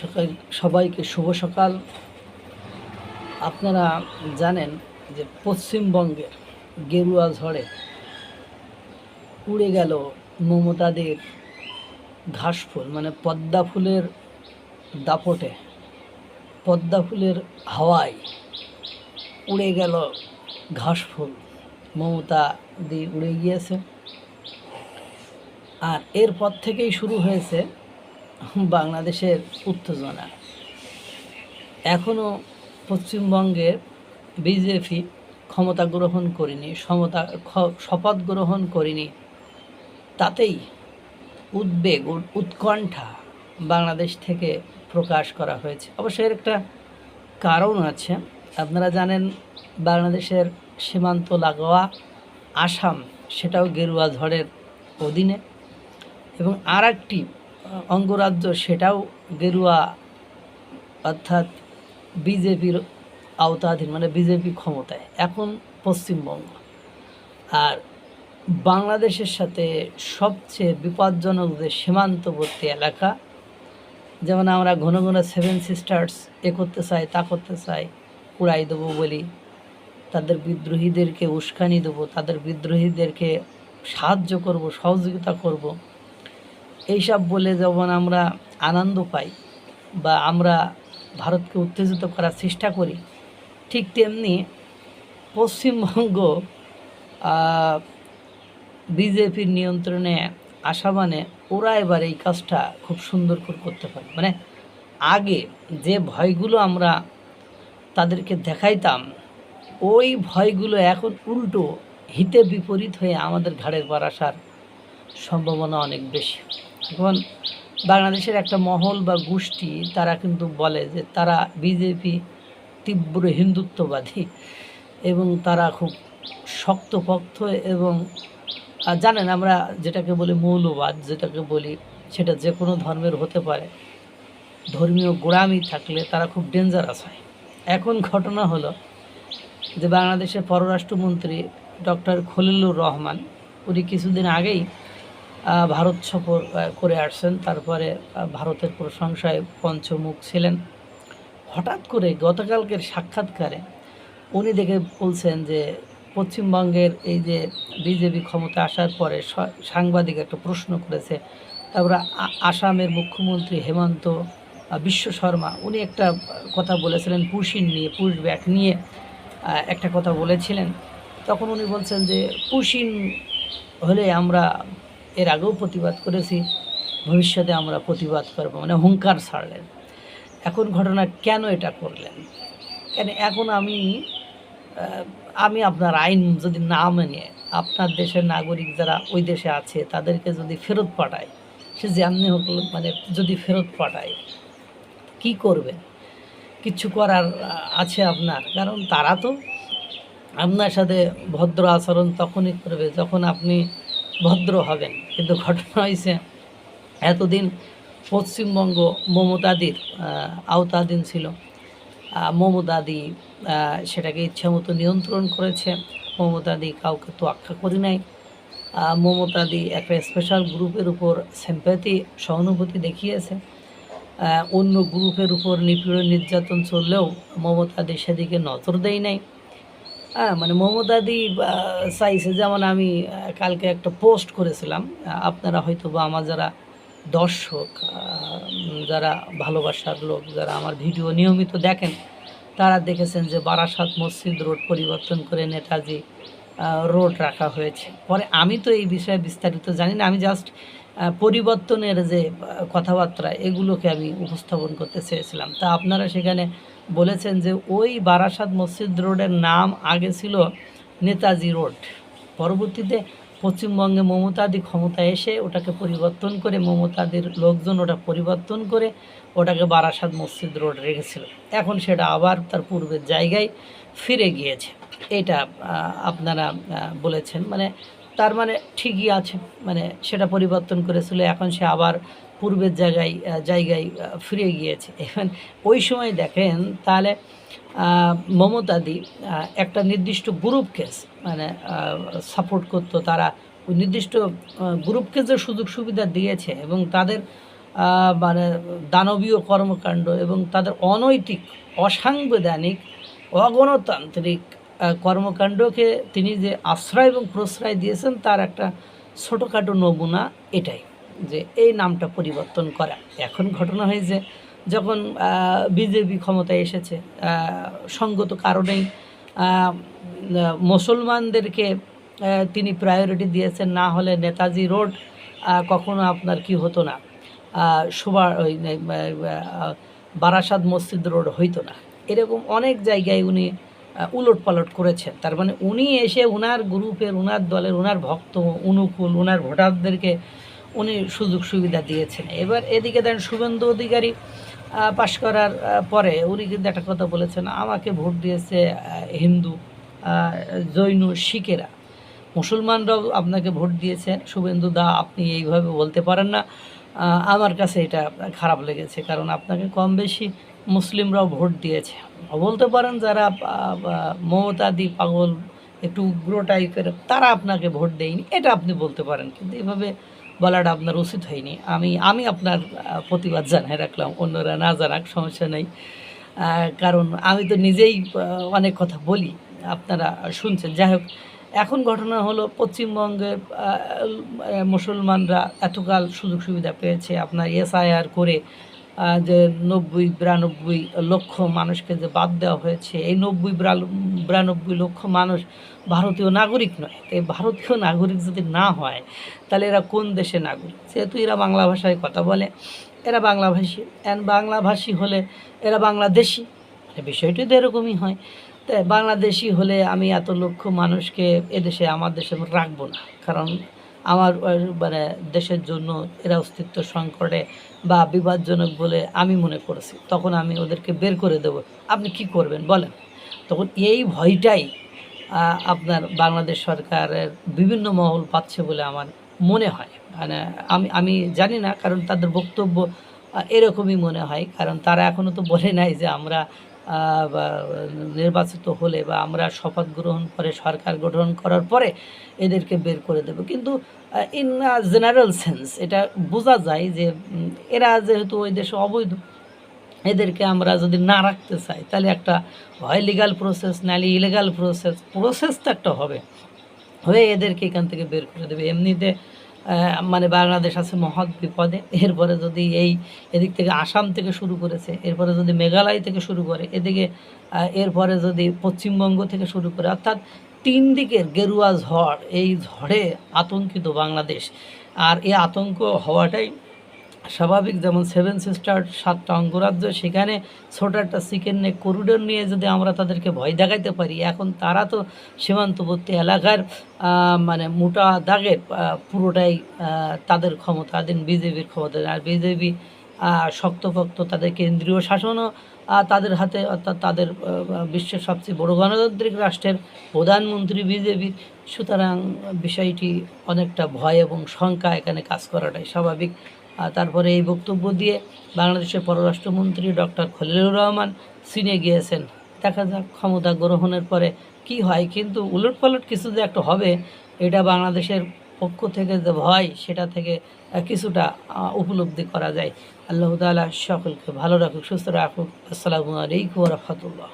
সকাল সবাইকে শুভ সকাল। আপনারা জানেন যে পশ্চিমবঙ্গের গেরুয়া ঝড়ে উড়ে গেল মমতাদের ঘাসফুল, মানে পদ্মা ফুলের দাপটে, পদ্মা ফুলের হাওয়ায় উড়ে গেল ঘাসফুল। মমতা দি উড়ে গিয়েছে, আর এরপর থেকেই শুরু হয়েছে বাংলাদেশের উত্তেজনা। এখনও পশ্চিমবঙ্গের বিজেপি ক্ষমতা গ্রহণ করেনি, শপথ গ্রহণ করেনি, তাতেই উদ্বেগ উৎকণ্ঠা বাংলাদেশ থেকে প্রকাশ করা হয়েছে। অবশ্য এর একটা কারণ আছে। আপনারা জানেন বাংলাদেশের সীমান্ত লাগোয়া আসাম, সেটাও গেরুয়া ঝড়ের অধীনে, এবং আর একটি অঙ্গরাজ্য সেটাও গেরুয়া, অর্থাৎ বিজেপির আওতাধীন, মানে বিজেপি ক্ষমতায় এখন পশ্চিমবঙ্গ। আর বাংলাদেশের সাথে সবচেয়ে বিপজ্জনক যে সীমান্তবর্তী এলাকা, যেমন আমরা ঘন ঘন 7 সিস্টার্স এ করতে চাই, তা করতে চাই, উড়াই দেবো বলি, তাদের বিদ্রোহীদেরকে উস্কানি দেবো, তাদের বিদ্রোহীদেরকে সাহায্য করব, সহযোগিতা করব, এইসব বলে যেমন আমরা আনন্দ পাই বা আমরা ভারতকে উত্তেজিত করার চেষ্টা করি, ঠিক তেমনি পশ্চিমবঙ্গ বিজেপির নিয়ন্ত্রণে আসা মানে ওরা এবার এই কাজটা খুব সুন্দর করে করতে পারে। মানে আগে যে ভয়গুলো আমরা তাদেরকে দেখাইতাম, ওই ভয়গুলো এখন উল্টো হিতে বিপরীত হয়ে আমাদের ঘাড়ের পর আসার সম্ভাবনা অনেক বেশি। এখন বাংলাদেশের একটা মহল বা গোষ্ঠী তারা কিন্তু বলে যে তারা বিজেপি তীব্র হিন্দুত্ববাদী এবং তারা খুব শক্তপোক্ত, এবং জানেন আমরা যেটাকে বলি মৌলবাদ, যেটাকে বলি সেটা যে কোনো ধর্মের হতে পারে, ধর্মীয় গোড়ামি থাকলে তারা খুব ডেঞ্জারাস হয়। এখন ঘটনা হলো যে বাংলাদেশের পররাষ্ট্রমন্ত্রী ডক্টর খলিলুর রহমান, উনি কিছুদিন আগেই ভারত সফর করে আসছেন, তারপরে ভারতের প্রশংসায় পঞ্চমুখ ছিলেন। হঠাৎ করে গতকালকের সাক্ষাৎকারে উনি দেখে বলছেন যে পশ্চিমবঙ্গের এই যে বিজেপি ক্ষমতা আসার পরে সাংবাদিক একটা প্রশ্ন করেছে, তারপরে আসামের মুখ্যমন্ত্রী হেমন্ত বিশ্ব শর্মা উনি একটা কথা বলেছিলেন পুশিন নিয়ে, পুশব্যাক নিয়ে একটা কথা বলেছিলেন। তখন উনি বলছেন যে পুশিন হলে আমরা এর আগেও প্রতিবাদ করেছি, ভবিষ্যতে আমরা প্রতিবাদ করব, মানে হুঙ্কার ছাড়লেন। এখন ঘটনা কেন এটা করলেন? কেন এখন আমি আপনার আইন যদি না মেনে আপনার দেশের নাগরিক যারা ওই দেশে আছে তাদেরকে যদি ফেরত পাঠায়, সে যেমনি হোক, মানে যদি ফেরত পাঠায়, কি করবেন? কিছু করার আছে আপনার? কারণ তারা তো আপনার সাথে ভদ্র আচরণ তখনই করবে যখন আপনি ভদ্র হবেন। কিন্তু ঘটনা হয়েছে এতদিন পশ্চিমবঙ্গ মমতাদির আওতাধীন ছিল। মমতাদি সেটাকে ইচ্ছামতো নিয়ন্ত্রণ করেছে। মমতাদি কাউকে তোয়াক্কা করে নাই। মমতাদি একটা স্পেশাল গ্রুপের উপর সিম্প্যাথি, সহানুভূতি দেখিয়েছে। অন্য গ্রুপের উপর নিপীড়ন নির্যাতন চললেও মমতাদি সেদিকে নজর দেয় নাই। মানে মমতাদি চাইছে, যেমন আমি কালকে একটা পোস্ট করেছিলাম, আপনারা হয়তো বা আমার যারা দর্শক, যারা ভালোবাসার লোক, যারা আমার ভিডিও নিয়মিত দেখেন, তারা দেখেছেন যে বারাসাত মসজিদ রোড পরিবর্তন করে নেতাজি রোড রাখা হয়েছে। পরে আমি তো এই বিষয়ে বিস্তারিত জানি না, আমি জাস্ট পরিবর্তনের যে কথাবার্তা এগুলোকে আমি উপস্থাপন করতে চেয়েছিলাম। তা আপনারা সেখানে বলেছেন যে ওই বারাসাত মসজিদ রোডের নাম আগে ছিল নেতাজি রোড, পরবর্তীতে পশ্চিমবঙ্গে মমতাদি ক্ষমতায় এসে ওটাকে পরিবর্তন করে, মমতাদির লোকজন ওটা পরিবর্তন করে ওটাকে বারাসাত মসজিদ রোড রেখেছিল। এখন সেটা আবার তার পূর্বের জায়গায় ফিরে গিয়েছে, এটা আপনারা বলেছেন। মানে তার মানে ঠিকই আছে, মানে সেটা পরিবর্তন করেছিল, এখন সে আবার পূর্বের জায়গায় ফিরে গিয়েছে। এখন ওই সময় দেখেন তাহলে মমতাদি একটা নির্দিষ্ট গ্রুপকে মানে সাপোর্ট করতো, তারা ওই নির্দিষ্ট গ্রুপকে যে সুযোগ সুবিধা দিয়েছে এবং তাদের মানে দানবীয় কর্মকাণ্ড এবং তাদের অনৈতিক, অসাংবিধানিক, অগণতান্ত্রিক কর্মকাণ্ডকে তিনি যে আশ্রয় এবং প্রশ্রয় দিয়েছেন তার একটা ছোটোখাটো নমুনা এটাই, যে এই নামটা পরিবর্তন করা। এখন ঘটনা হয়েছে যখন বিজেপি ক্ষমতায় এসেছে, সঙ্গত কারণেই মুসলমানদেরকে তিনি প্রায়োরিটি দিয়েছেন, না হলে নেতাজি রোড কখনো আপনার কি হতো না, ওই বারাসাত মসজিদ রোড হইতো না। এরকম অনেক জায়গায় উনি উলট পালট করেছেন। তার মানে উনি এসে উনার গ্রুপের, উনার দলের, উনার ভক্ত অনুকূল, উনার ভোটারদেরকে উনি সুযোগ সুবিধা দিয়েছেন। এবার এদিকে দেন শুভেন্দু অধিকারী পাশ করার পরে উনি কিন্তু একটা কথা বলেছেন, আমাকে ভোট দিয়েছে হিন্দু, জৈন, শিখেরা, মুসলমানরাও আপনাকে ভোট দিয়েছে। শুভেন্দু দা, আপনি এইভাবে বলতে পারেন না, আমার কাছে এটা খারাপ লেগেছে, কারণ আপনাকে কম বেশি মুসলিমরাও ভোট দিয়েছে। বলতে পারেন যারা মমতাদি পাগল, একটু উগ্র টাইপের, তারা আপনাকে ভোট দেয়নি, এটা আপনি বলতে পারেন, কিন্তু এভাবে বলাটা আপনার উচিত হয়নি। আমি আপনার প্রতিবাদ জানাই রাখলাম, অন্যরা না জানাক সমস্যা নেই, কারণ আমি তো নিজেই অনেক কথা বলি, আপনারা শুনছেন। যাই হোক, এখন ঘটনা হলো পশ্চিমবঙ্গে মুসলমানরা এতকাল সুযোগ সুবিধা পেয়েছে আপনার এসআইআর করে, যে ৯০-৯২ লক্ষ মানুষকে যে বাদ দেওয়া হয়েছে, এই ৯০-৯২ লক্ষ মানুষ ভারতীয় নাগরিক নয়। এই ভারতীয় নাগরিক যদি না হয় তাহলে এরা কোন দেশে নাগরিক? যেহেতু এরা বাংলা ভাষায় কথা বলে, এরা বাংলাভাষী, বাংলাভাষী হলে এরা বাংলাদেশি, বিষয়টি তো এরকমই হয়। তাই বাংলাদেশি হলে আমি এত লক্ষ মানুষকে এদেশে, আমার দেশে রাখবো না, কারণ আমার মানে দেশের জন্য এরা অস্তিত্ব সংকটে বা বিপজ্জনক বলে আমি মনে করেছি, তখন আমি ওদেরকে বের করে দেব। আপনি কি করবেন বলেন? তখন এই ভয়টাই আপনার বাংলাদেশ সরকারের বিভিন্ন মহল পাচ্ছে বলে আমার মনে হয়। মানে আমি জানি না, কারণ তাদের বক্তব্য এরকমই মনে হয়, কারণ তারা এখনও তো বলে নাই যে আমরা নির্বাচিত হলে বা আমরা শপথ গ্রহণ করে সরকার গঠন করার পরে এদেরকে বের করে দেব। কিন্তু ইন জেনারেল সেন্স এটা বোঝা যায় যে এরা যেহেতু ওই দেশে অবৈধ, এদেরকে আমরা যদি না রাখতে চাই তাহলে একটা হয় লিগাল প্রসেস, নাহলে ইলিগাল প্রসেস তো একটা হবে, হয়ে এদেরকে এখান থেকে বের করে দেবে। এমনিতে মানে বাংলাদেশ আছে মহৎ বিপদে। এরপরে যদি এদিক থেকে আসাম থেকে শুরু করেছে, এরপরে যদি মেঘালয় থেকে শুরু করে, এদিকে এরপরে যদি পশ্চিমবঙ্গ থেকে শুরু করে, অর্থাৎ 3 দিকের গেরুয়া ঝড়, এই ঝড়ে আতঙ্কিত বাংলাদেশ। আর এই আতঙ্ক হওয়াটাই স্বাভাবিক। যেমন 7 সিস্টার 7টা অঙ্গরাজ্য, সেখানে ছোট একটা চিকেন নেক করিডোর নিয়ে যদি আমরা তাদেরকে ভয় দেখাইতে পারি, এখন তারা তো সীমান্তবর্তী এলাকার মানে মোটা দাগের পুরোটাই তাদের ক্ষমতাধীন, বিজেপির ক্ষমতাধীন। আর বিজেপি শক্তপোক্ত, তাদের কেন্দ্রীয় শাসনও তাদের হাতে, অর্থাৎ তাদের বিশ্বের সবচেয়ে বড় গণতান্ত্রিক রাষ্ট্রের প্রধানমন্ত্রী বিজেপির। সুতরাং বিষয়টি অনেকটা ভয় এবং শঙ্কা এখানে কাজ করাটাই স্বাভাবিক। তারপরে এই বক্তব্য দিয়ে বাংলাদেশের পররাষ্ট্রমন্ত্রী ডক্টর খলিলুর রহমান চীনে গিয়েছেন। দেখা যাক ক্ষমতা গ্রহণের পরে কি হয়, কিন্তু উলটপালট কিছু যে একটা হবে, এটা বাংলাদেশের পক্ষ থেকে যে ভয়, সেটা থেকে কিছুটা উপলব্ধি করা যায়। আল্লাহ তাআলা সকলকে ভালো রাখুক, সুস্থ রাখুক। আসসালামু আলাইকুম ওয়া রাহমাতুল্লাহ।